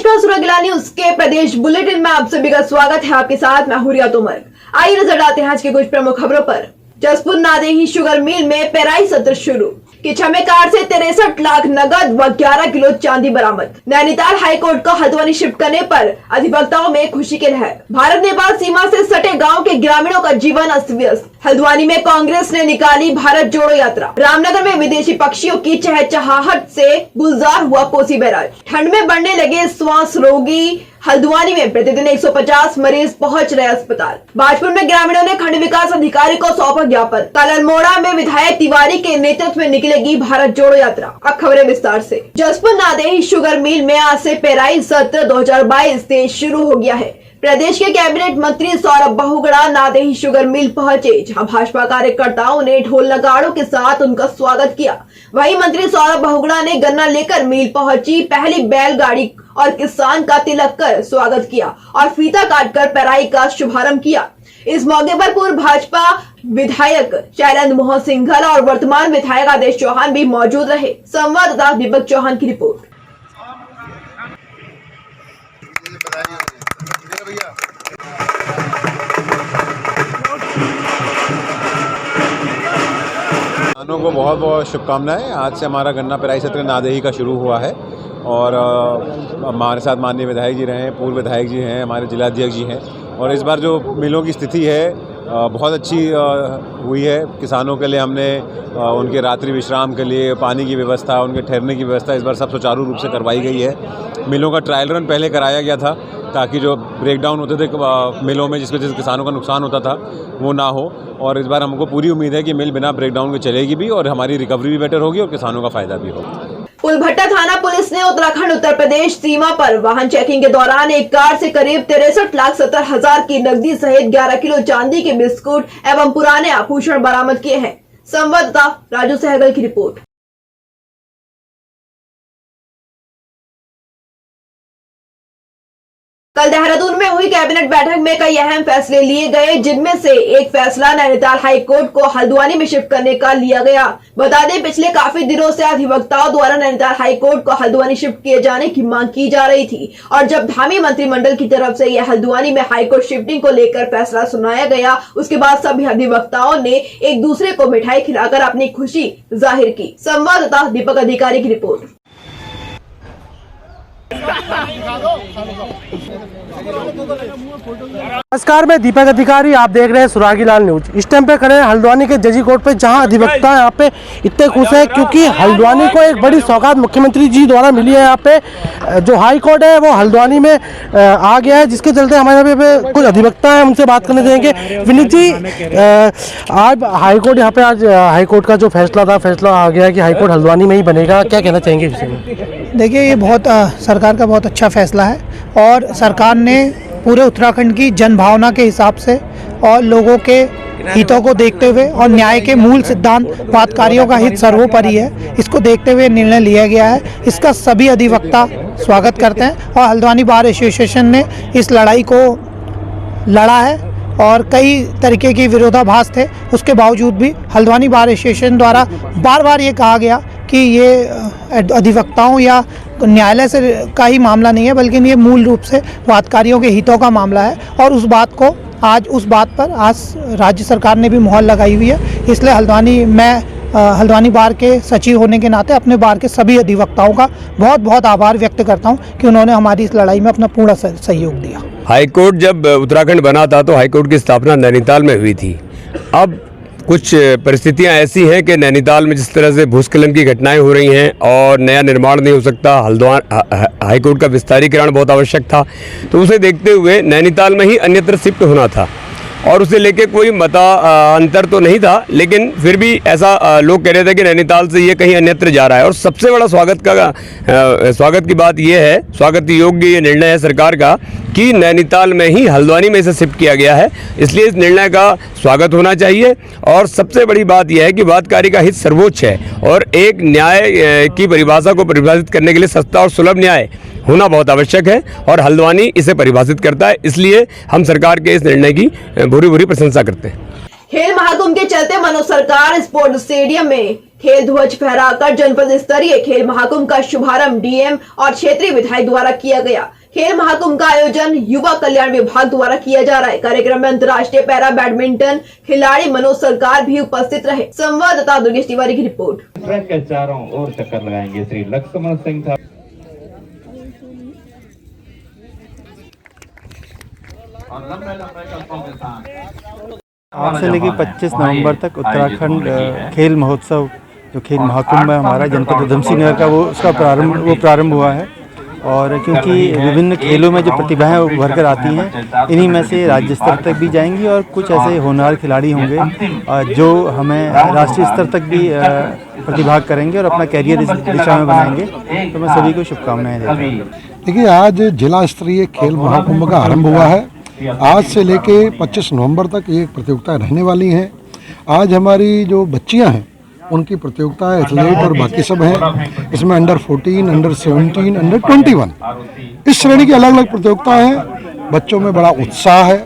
नमस्कार, सुरगिला न्यूज के प्रदेश बुलेटिन में आप सभी का स्वागत है। आपके साथ मैं हुरिया तोमर। आइए नजर डालते हैं आज की कुछ प्रमुख खबरों पर। जसपुर नादेही शुगर मिल में पेराई सत्र शुरू। किच्छा में कार से 63 लाख नगद व 11 किलो चांदी बरामद। नैनीताल हाईकोर्ट को हल्द्वानी शिफ्ट करने पर अधिवक्ताओं में खुशी की लहर। भारत नेपाल सीमा से सटे गांव के ग्रामीणों का जीवन अस्त व्यस्त। हल्द्वानी में कांग्रेस ने निकाली भारत जोड़ो यात्रा। रामनगर में विदेशी पक्षियों की चहचहाहट से गुलजार हुआ कोसी बैराज। ठंड में बढ़ने लगे श्वास रोगी। हल्द्वानी में प्रतिदिन 150 मरीज पहुंच रहे अस्पताल। बाजपुर में ग्रामीणों ने खंड विकास अधिकारी को सौंपा ज्ञापन। कलरमोड़ा में विधायक तिवारी के नेतृत्व में निकलेगी भारत जोड़ो यात्रा। अब खबरें विस्तार से। जसपुर नादेही शुगर मिल में आज से पेराई सत्र 2022 से शुरू हो गया है। प्रदेश के कैबिनेट मंत्री सौरभ बहुगुणा नादेही शुगर मिल पहुंचे, जहां भाजपा कार्यकर्ताओं ने ढोल नगाड़ों के साथ उनका स्वागत किया। वहीं मंत्री सौरभ बहुगुणा ने गन्ना लेकर मिल पहुंची पहली बैलगाड़ी और किसान का तिलक कर स्वागत किया और फीता काटकर पेराई का शुभारंभ किया। इस मौके पर पूर्व भाजपा विधायक शैलेंद्र मोहन सिंघल और वर्तमान विधायक आदेश चौहान भी मौजूद रहे। संवाददाता दीपक चौहान की रिपोर्ट। किसानों को बहुत बहुत शुभकामनाएं। आज से हमारा गन्ना पेराई सत्र नादेही का शुरू हुआ है और हमारे साथ माननीय विधायक जी रहे हैं, पूर्व विधायक जी हैं, हमारे जिलाध्यक्ष जी हैं और इस बार जो मिलों की स्थिति है बहुत अच्छी हुई है। किसानों के लिए हमने उनके रात्रि विश्राम के लिए पानी की व्यवस्था, उनके ठहरने की व्यवस्था इस बार सब सुचारू रूप से करवाई गई है। मिलों का ट्रायल रन पहले कराया गया था ताकि जो ब्रेकडाउन होते थे मिलों में, जिस वजह से किसानों का नुकसान होता था, वो ना हो। और इस बार हमको पूरी उम्मीद है कि मिल बिना ब्रेकडाउन के चलेगी भी और हमारी रिकवरी भी बेटर होगी और किसानों का फायदा भी होगा। फुलभट्टा थाना पुलिस ने उत्तराखंड उत्तर प्रदेश सीमा पर वाहन चेकिंग के दौरान एक कार से करीब 63,70,000 की नकदी सहित 11 किलो चांदी के बिस्कुट एवं पुराने आभूषण बरामद किए हैं। संवाददाता राजू सहगल की रिपोर्ट। कल देहरादून में हुई कैबिनेट बैठक में कई अहम फैसले लिए गए, जिनमें से एक फैसला नैनीताल हाई कोर्ट को हल्द्वानी में शिफ्ट करने का लिया गया। बता दें, पिछले काफी दिनों से अधिवक्ताओं द्वारा नैनीताल हाई कोर्ट को हल्द्वानी शिफ्ट किए जाने की मांग की जा रही थी और जब धामी मंत्रिमंडल की तरफ से यह हल्द्वानी में हाई कोर्ट शिफ्टिंग को लेकर फैसला सुनाया गया, उसके बाद सभी अधिवक्ताओं ने एक दूसरे को मिठाई खिलाकर अपनी खुशी जाहिर की। संवाददाता दीपक अधिकारी की रिपोर्ट। नमस्कार, मैं दीपक अधिकारी, आप देख रहे हैं सुरागीलाल न्यूज। इस टाइम पे खड़े हैं हल्द्वानी के जजी कोर्ट पे, जहां अधिवक्ता यहाँ पे इतने खुश हैं क्योंकि हल्द्वानी को एक बड़ी सौगात मुख्यमंत्री जी द्वारा मिली है। यहाँ पे जो हाई कोर्ट है वो हल्द्वानी में आ गया है, जिसके चलते हमारे यहाँ पे कुछ अधिवक्ता हैं, उनसे बात करने देंगे। विनीत जी, आज हाई कोर्ट यहाँ पे आज हाई कोर्ट का जो फैसला आ गया है कि हाई कोर्ट हल्द्वानी में ही बनेगा, क्या कहना चाहेंगे इस विषय में? देखिए, ये बहुत सरकार का बहुत अच्छा फैसला है और सरकार ने पूरे उत्तराखंड की जनभावना के हिसाब से और लोगों के हितों को देखते हुए और न्याय के मूल सिद्धांत वादकारियों का हित सर्वोपरि है, इसको देखते हुए निर्णय लिया गया है। इसका सभी अधिवक्ता स्वागत करते हैं और हल्द्वानी बार एसोसिएशन ने इस लड़ाई को लड़ा है और कई तरीके के विरोधाभास थे, उसके बावजूद भी हल्द्वानी बार एसोसिएशन द्वारा बार बार ये कहा गया कि ये अधिवक्ताओं या न्यायालय से का ही मामला नहीं है, बल्कि ये मूल रूप से वादकारियों के हितों का मामला है और उस बात पर आज राज्य सरकार ने भी मुहर लगाई हुई है। इसलिए हल्द्वानी बार के सचिव होने के नाते अपने बार के सभी अधिवक्ताओं का बहुत बहुत आभार व्यक्त करता हूं कि उन्होंने हमारी इस लड़ाई में अपना पूरा सहयोग दिया। हाईकोर्ट जब उत्तराखंड बना था तो हाईकोर्ट की स्थापना नैनीताल में हुई थी। अब कुछ परिस्थितियां ऐसी हैं कि नैनीताल में जिस तरह से भूस्खलन की घटनाएं हो रही हैं और नया निर्माण नहीं हो सकता, हाईकोर्ट का विस्तारीकरण बहुत आवश्यक था, तो उसे देखते हुए नैनीताल में ही अन्यत्र शिफ्ट होना था और उसे लेके कोई अंतर तो नहीं था, लेकिन फिर भी ऐसा लोग कह रहे थे कि नैनीताल से ये कहीं अन्यत्र जा रहा है। और सबसे बड़ा स्वागत की बात ये है, स्वागत योग्य ये निर्णय है सरकार का कि नैनीताल में ही हल्द्वानी में इसे शिफ्ट किया गया है, इसलिए इस निर्णय का स्वागत होना चाहिए। और सबसे बड़ी बात यह है कि वादकारी का हित सर्वोच्च है और एक न्याय की परिभाषा को परिभाषित करने के लिए सस्ता और सुलभ न्याय होना बहुत आवश्यक है और हल्द्वानी इसे परिभाषित करता है, इसलिए हम सरकार के इस निर्णय की भूरी भूरी प्रशंसा करते हैं। खेल महाकुंभ के चलते मनोज सरकार स्पोर्ट्स स्टेडियम में खेल ध्वज फहराकर जनपद स्तरीय खेल महाकुंभ का शुभारंभ डीएम और क्षेत्रीय विधायक द्वारा किया गया। खेल महाकुंभ का आयोजन युवा कल्याण विभाग द्वारा किया जा रहा है। कार्यक्रम में अंतर्राष्ट्रीय पैरा बैडमिंटन खिलाड़ी मनोज सरकार भी उपस्थित रहे। संवाददाता दुर्गेश तिवारी की रिपोर्ट। ट्रैक के चारों ओर चक्कर लगाएंगे श्री लक्ष्मण सिंह था। आज से लेकर 25 नवंबर तक उत्तराखंड खेल महोत्सव जो खेल महाकुंभ है हमारा जनपद उधम सिंह नगर का उसका प्रारंभ हुआ है। और क्योंकि विभिन्न खेलों में जो प्रतिभाएं उभर कर आती हैं, इन्हीं में से राज्य स्तर तक भी जाएंगी और कुछ ऐसे होनहार खिलाड़ी होंगे जो हमें राष्ट्रीय स्तर तक भी प्रतिभाग करेंगे और अपना कैरियर इस दिशा में बनाएंगे। तो मैं सभी को शुभकामनाएं देता हूँ। देखिए, आज जिला स्तरीय खेल महाकुंभ का आरंभ हुआ है। आज से लेके 25 नवंबर तक ये प्रतियोगिता रहने वाली हैं। आज हमारी जो बच्चियां हैं उनकी प्रतियोगिता है, एथलीट और बाकी सब हैं। इसमें अंडर 14, अंडर 17, अंडर 21 इस श्रेणी की अलग अलग प्रतियोगिताएं हैं। बच्चों में बड़ा उत्साह है।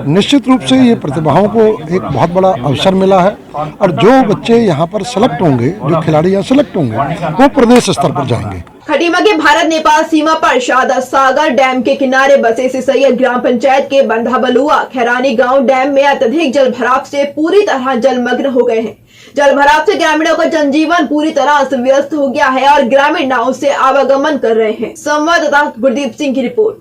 निश्चित रूप से ये प्रतिभाओं को एक बहुत बड़ा अवसर मिला है और जो बच्चे यहाँ पर सेलेक्ट होंगे, जो खिलाड़ी यहाँ सेलेक्ट होंगे, वो प्रदेश स्तर पर जाएंगे। खटीमा के भारत नेपाल सीमा पर शारदा सागर डैम के किनारे बसे सिसैया ग्राम पंचायत के बंधा बलुआ खैरानी गांव डैम में अत्यधिक जल भराव से पूरी तरह जलमग्न हो गए हैं। जल भराव से ग्रामीणों का जनजीवन पूरी तरह अस्त व्यस्त हो गया है और ग्रामीण नाव से आवागमन कर रहे हैं। संवाददाता गुरदीप सिंह की रिपोर्ट।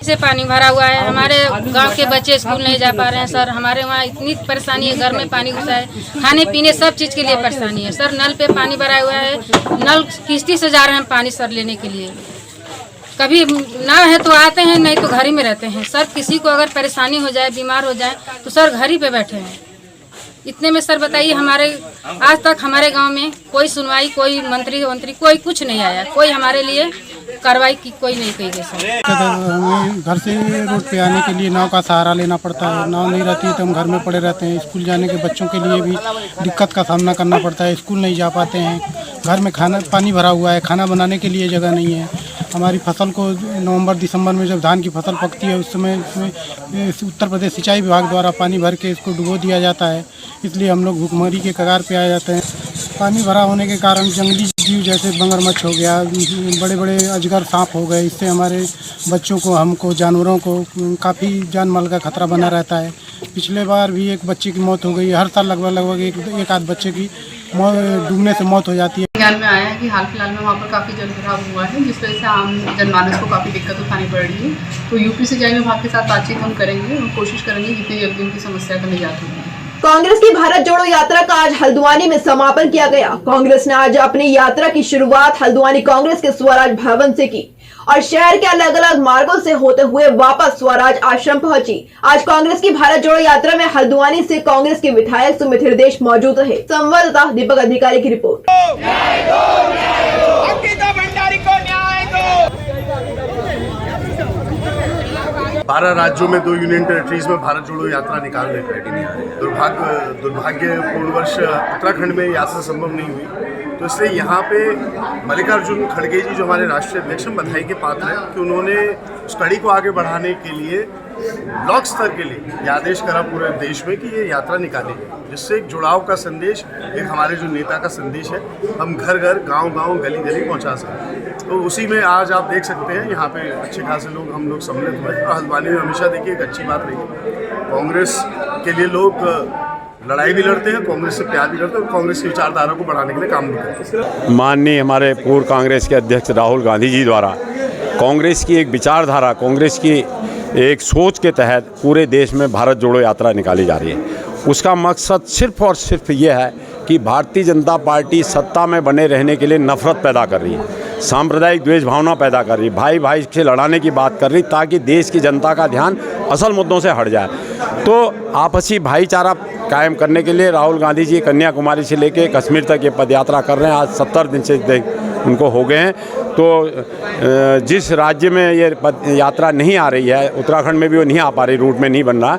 से पानी भरा हुआ है। हमारे गांव के बच्चे स्कूल नहीं जा पा रहे हैं सर। हमारे वहाँ इतनी परेशानी है, घर में पानी घुसा है, खाने पीने सब चीज़ के लिए परेशानी है सर। नल पे पानी भरा हुआ है, नल किश्ती से जा रहे हैं पानी सर लेने के लिए। कभी ना है तो आते हैं, नहीं तो घर ही में रहते हैं सर। किसी को अगर परेशानी हो जाए, बीमार हो जाए तो सर घर ही पे बैठे हैं। इतने में सर बताइए, हमारे आज तक हमारे गांव में कोई सुनवाई, कोई मंत्री कोई कुछ नहीं आया, कोई हमारे लिए कार्रवाई की कोई नहीं की गई सर। हमें घर से रोड पे आने के लिए नाव का सहारा लेना पड़ता है। नाव नहीं रहती है तो हम घर में पड़े रहते हैं। स्कूल जाने के बच्चों के लिए भी दिक्कत का सामना करना पड़ता है। स्कूल नहीं जा पाते हैं। घर में खाना पानी भरा हुआ है, खाना बनाने के लिए जगह नहीं है। हमारी फसल को नवंबर दिसंबर में जब धान की फसल पकती है उस समय इसमें उत्तर प्रदेश सिंचाई विभाग द्वारा पानी भर के इसको डुबो दिया जाता है। इसलिए हम लोग भूखमरी के कगार पे आ जाते हैं। पानी भरा होने के कारण जंगली जीव जैसे मगरमच्छ हो गया, बड़े बड़े अजगर सांप हो गए। इससे हमारे बच्चों को, हमको, जानवरों को काफ़ी जान माल का खतरा बना रहता है। पिछले बार भी एक बच्चे की मौत हो गई। हर साल लगभग एक आध बच्चे की डूबने से मौत हो जाती है। ध्यान में आया है कि हाल फिलहाल में वहाँ पर काफ़ी जल भराव हुआ है, जिस वजह से आम जनमानस को काफ़ी दिक्कत उठानी पड़ रही है। तो यूपी सिंचाई विभाग के साथ बातचीत हम करेंगे और कोशिश करेंगे जितनी जल्दी उनकी समस्या का निजात हो। कांग्रेस की भारत जोड़ो यात्रा का आज हल्द्वानी में समापन किया गया। कांग्रेस ने आज अपनी यात्रा की शुरुआत हल्द्वानी कांग्रेस के स्वराज भवन से की और शहर के अलग अलग मार्गों से होते हुए वापस स्वराज आश्रम पहुंची। आज कांग्रेस की भारत जोड़ो यात्रा में हल्द्वानी से कांग्रेस के विधायक सुमित हृदयेश मौजूद रहे। संवाददाता दीपक अधिकारी की रिपोर्ट। बारह राज्यों में 2 यूनियन टेरिटरीज में भारत जोड़ो यात्रा निकालने दुर्भाग्यपूर्णवश उत्तराखंड में यात्रा संभव नहीं हुई। तो इसलिए यहाँ पे मल्लिकार्जुन खड़गे जी जो हमारे राष्ट्रीय अध्यक्ष हैं, बधाई के पात्र हैं कि उन्होंने उस कड़ी को आगे बढ़ाने के लिए ब्लॉक स्तर के लिए ये आदेश करा पूरे देश में कि ये यात्रा निकाली जाए, जिससे एक जुड़ाव का संदेश, एक हमारे जो नेता का संदेश है, हम घर घर, गांव गांव, गली गली पहुंचा सकते। तो उसी में आज आप देख सकते हैं यहाँ पे अच्छे खासे लोग, हम लोग सम्मिलित हुए। और हल्द्वानी में हमेशा देखिए एक अच्छी बात रही है, कांग्रेस के लिए लोग लड़ाई भी लड़ते हैं, कांग्रेस से प्यार भी करते हैं और कांग्रेस की विचारधारा को बढ़ाने के लिए काम भी करते हैं। माननीय हमारे पूर्व कांग्रेस के अध्यक्ष राहुल गांधी जी द्वारा कांग्रेस की एक विचारधारा, कांग्रेस की एक सोच के तहत पूरे देश में भारत जोड़ो यात्रा निकाली जा रही है। उसका मकसद सिर्फ और सिर्फ ये है कि भारतीय जनता पार्टी सत्ता में बने रहने के लिए नफरत पैदा कर रही है, सांप्रदायिक द्वेष भावना पैदा कर रही है, भाई भाई से लड़ाने की बात कर रही, ताकि देश की जनता का ध्यान असल मुद्दों से हट जाए। तो आपसी भाईचारा कायम करने के लिए राहुल गांधी जी कन्याकुमारी से लेकर कश्मीर तक ये पदयात्रा कर रहे हैं। आज 70 दिन से उनको हो गए हैं। तो जिस राज्य में ये पद यात्रा नहीं आ रही है, उत्तराखंड में भी वो नहीं आ पा रही, रूट में नहीं बन रहा,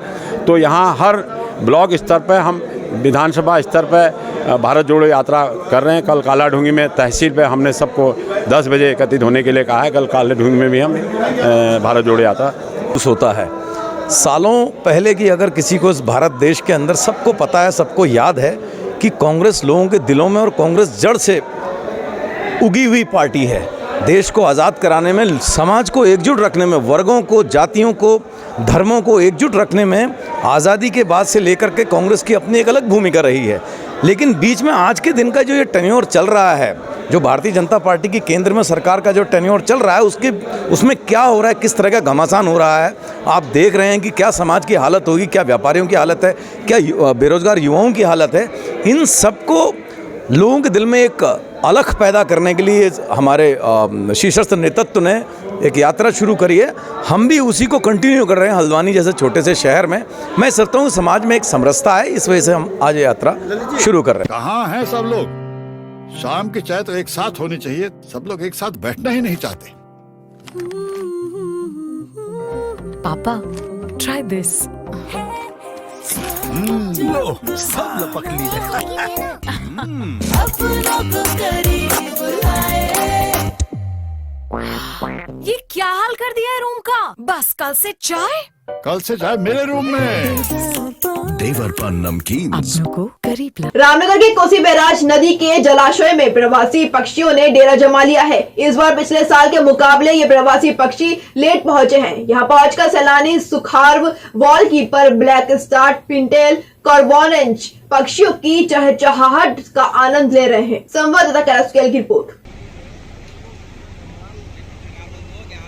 तो यहाँ हर ब्लॉक स्तर पर, हम विधानसभा स्तर पर भारत जोड़ो यात्रा कर रहे हैं। कल कालाढूंगी में तहसील पे हमने सबको 10 बजे एकत्रित होने के लिए कहा है। कल कालाढूंगी में भी हम भारत जोड़ो यात्रा होता है सालों पहले की अगर किसी को इस भारत देश के अंदर सबको पता है, सबको याद है कि कांग्रेस लोगों के दिलों में और कांग्रेस जड़ से उगी हुई पार्टी है। देश को आज़ाद कराने में, समाज को एकजुट रखने में, वर्गों को, जातियों को, धर्मों को एकजुट रखने में आज़ादी के बाद से लेकर के कांग्रेस की अपनी एक अलग भूमिका रही है। लेकिन बीच में आज के दिन का जो ये टेन्योर चल रहा है, जो भारतीय जनता पार्टी की केंद्र में सरकार का जो टेन्योर चल रहा है, उसमें क्या हो रहा है, किस तरह का घमासान हो रहा है, आप देख रहे हैं कि क्या समाज की हालत होगी, क्या व्यापारियों की हालत है, क्या बेरोजगार युवाओं की हालत है। इन सबको लोगों के दिल में एक अलख पैदा करने के लिए हमारे शीर्षस्थ नेतृत्व ने एक यात्रा शुरू करी है। हम भी उसी को कंटिन्यू कर रहे हैं हल्द्वानी जैसे छोटे से शहर में। मैं समझता हूँ समाज में एक समरसता है, इस वजह से हम आज ये यात्रा शुरू कर रहे हैं। कहाँ हैं सब लोग? शाम की चाय तो एक साथ होनी चाहिए, सब लोग एक साथ बैठना ही नहीं चाहते। पापा, try this. लो, सब लपक लिए। ये क्या हाल कर दिया है रूम का? बस कल से चाय? कल से चाय मेरे रूम में। देवर पान नमकीन। रामनगर के कोसी बैराज नदी के जलाशय में प्रवासी पक्षियों ने डेरा जमा लिया है। इस बार पिछले साल के मुकाबले ये प्रवासी पक्षी लेट पहुंचे हैं। यहाँ पहुंचकर सैलानी सुखार्व, wall keeper, black start, pintail, कॉर्बोनेंच पक्षियों की चहचहाहट का आनंद ले रहे हैं। संवाददाता कैलाश की रिपोर्ट।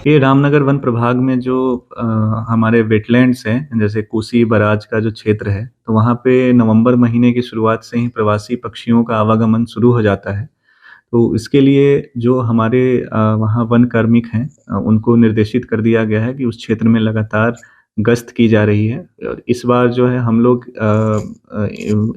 ये रामनगर वन प्रभाग में जो हमारे वेटलैंड्स हैं, जैसे कोसी बराज का जो क्षेत्र है, तो वहाँ पे नवंबर महीने की शुरुआत से ही प्रवासी पक्षियों का आवागमन शुरू हो जाता है। तो इसके लिए जो हमारे वहाँ वन कार्मिक हैं, उनको निर्देशित कर दिया गया है कि उस क्षेत्र में लगातार गश्त की जा रही है। इस बार जो है हम लोग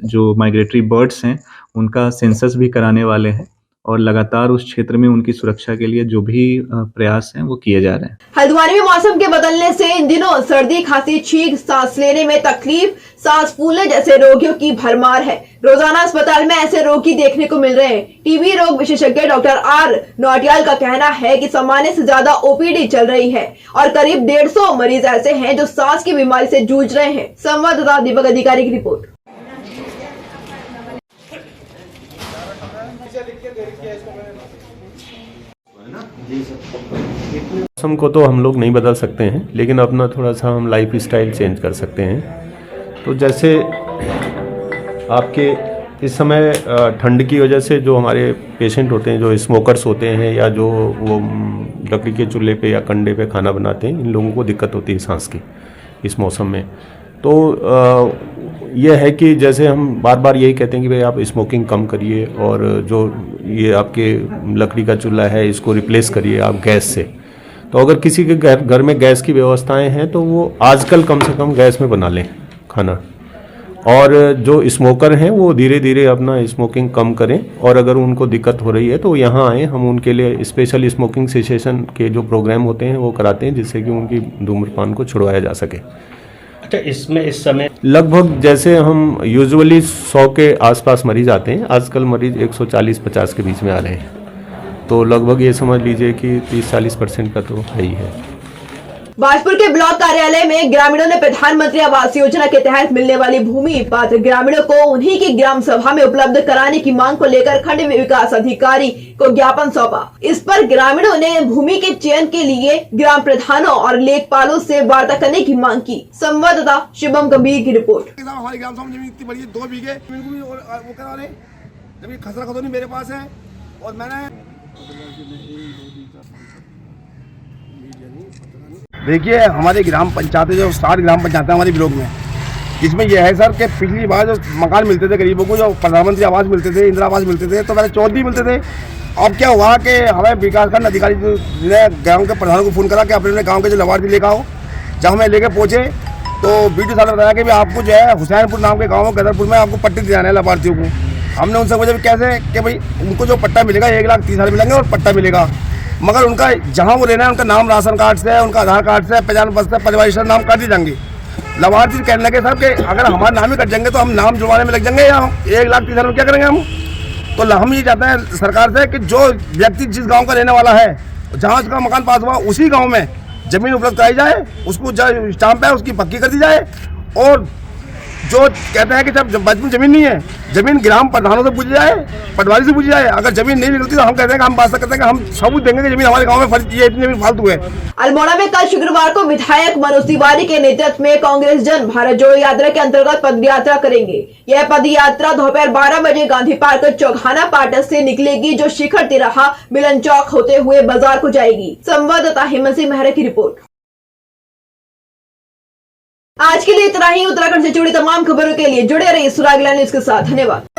जो माइग्रेटरी बर्ड्स हैं उनका सेंसस भी कराने वाले हैं और लगातार उस क्षेत्र में उनकी सुरक्षा के लिए जो भी प्रयास हैं वो किए जा रहे हैं। हल्द्वानी में मौसम के बदलने से इन दिनों सर्दी, खांसी, छींक, सांस लेने में तकलीफ, सांस फूलने जैसे रोगियों की भरमार है। रोजाना अस्पताल में ऐसे रोगी देखने को मिल रहे हैं। टीबी रोग विशेषज्ञ डॉक्टर आर नौटियाल का कहना है कि सामान्य से ज्यादा ओपीडी चल रही है और करीब 150 मरीज ऐसे हैं जो सांस की बीमारी से जूझ रहे हैं। संवाददाता दीपक अधिकारी की रिपोर्ट। मौसम को तो हम लोग नहीं बदल सकते हैं, लेकिन अपना थोड़ा सा हम लाइफ स्टाइल चेंज कर सकते हैं। तो जैसे आपके इस समय ठंड की वजह से जो हमारे पेशेंट होते हैं, जो स्मोकर्स होते हैं या जो वो लकड़ी के चूल्हे पे या कंडे पे खाना बनाते हैं, इन लोगों को दिक्कत होती है सांस की इस मौसम में। तो यह है कि जैसे हम बार बार यही कहते हैं कि भाई आप स्मोकिंग कम करिए और जो ये आपके लकड़ी का चूल्हा है इसको रिप्लेस करिए आप गैस से। तो अगर किसी के घर में गैस की व्यवस्थाएं हैं तो वो आजकल कम से कम गैस में बना लें खाना, और जो स्मोकर हैं वो धीरे धीरे अपना स्मोकिंग कम करें। और अगर उनको दिक्कत हो रही है तो यहाँ आएँ, हम उनके लिए स्पेशल स्मोकिंग सेसेशन के जो प्रोग्राम होते हैं वो कराते हैं, जिससे कि उनकी धूम्रपान को छुड़वाया जा सके। अच्छा, इसमें इस समय लगभग जैसे हम यूजुअली 100 के आसपास मरीज आते हैं, आजकल मरीज 140-50 के बीच में आ रहे हैं। तो लगभग ये समझ लीजिए कि 30-40% का तो है ही है। बाजपुर के ब्लॉक कार्यालय में ग्रामीणों ने प्रधानमंत्री आवास योजना के तहत मिलने वाली भूमि पात्र ग्रामीणों को उन्हीं की ग्राम सभा में उपलब्ध कराने की मांग को लेकर खंड विकास अधिकारी को ज्ञापन सौंपा। इस पर ग्रामीणों ने भूमि के चयन के लिए ग्राम प्रधानों और लेखपालों से वार्ता करने की मांग की। संवाददाता शिवम गंभीर की रिपोर्ट। हमारी ग्राम सभा जमीन इतनी बड़ी है, 2 बीघे वो करा रहे, जमीन खसरा खतौनी मेरे पास है और मैंने देखिए हमारे ग्राम पंचायत जो 60 ग्राम पंचायत है हमारे ब्लॉक में, जिसमें यह है सर कि पिछली बार जो मकान मिलते थे गरीबों को, जो प्रधानमंत्री आवास मिलते थे, इंदिरा आवास मिलते थे, तो पहले 14 मिलते थे। अब क्या हुआ कि हमें विकासखंड अधिकारी ने गाँव के प्रधानों को फ़ोन करा कि अपने गाँव के जो लाभार्थी लेकर आओ। जब हमें लेके पहुँचे तो बीडीओ साहब ने बताया कि आपको जो है हुसैनपुर नाम के गाँव में गदरपुर में आपको पट्टे दिलाने हैं लाभार्थियों को। हमने उनसे पूछा कैसे, कि भाई उनको जो पट्टा मिलेगा 1,30,000 मिलेंगे और पट्टा मिलेगा, मगर उनका जहाँ वो लेना है उनका नाम राशन कार्ड से, उनका आधार कार्ड से, पहचान पत्र से, परिवार नाम काट दिए जाएंगे। लाभार्थी कहने लगे सर कि अगर हमारा नाम ही कट जाएंगे तो हम नाम जुड़वाने में लग जाएंगे, या 1,30,000 में क्या करेंगे हम। तो हम ये चाहते हैं सरकार से कि जो व्यक्ति जिस गाँव का रहने वाला है, जहाँ उसका मकान पास हुआ उसी गाँव में जमीन उपलब्ध कराई जाए, उसको जो स्टाम्प है उसकी पक्की कर दी जाए। और जो कहते हैं कि जब बचपन जमीन नहीं है, जमीन ग्राम प्रधानों से पूछी जाए, पटवारी से पूछी जाए। अगर जमीन नहीं निकलती तो हम कहते हैं कि हम वास्ता करते हैं कि हम सबूत देंगे कि जमीन हमारे गांव में ये इतनी जमीन फालतू है। अल्मोड़ा में कल शुक्रवार को विधायक मनोज तिवारी के नेतृत्व में कांग्रेस जन भारत जोड़ो यात्रा के अंतर्गत पद यात्रा करेंगे। यह पद यात्रा दोपहर 12 बजे गांधी पार्क चौघाना पाटन से निकलेगी, जो शिखर तिराहा मिलन चौक होते हुए बाजार को जाएगी। संवाददाता हेमंत सिंह मेहरा की रिपोर्ट। आज के लिए इतना ही। उत्तराखंड से जुड़ी तमाम खबरों के लिए जुड़े रहिए सुराग लाल न्यूज के साथ। धन्यवाद।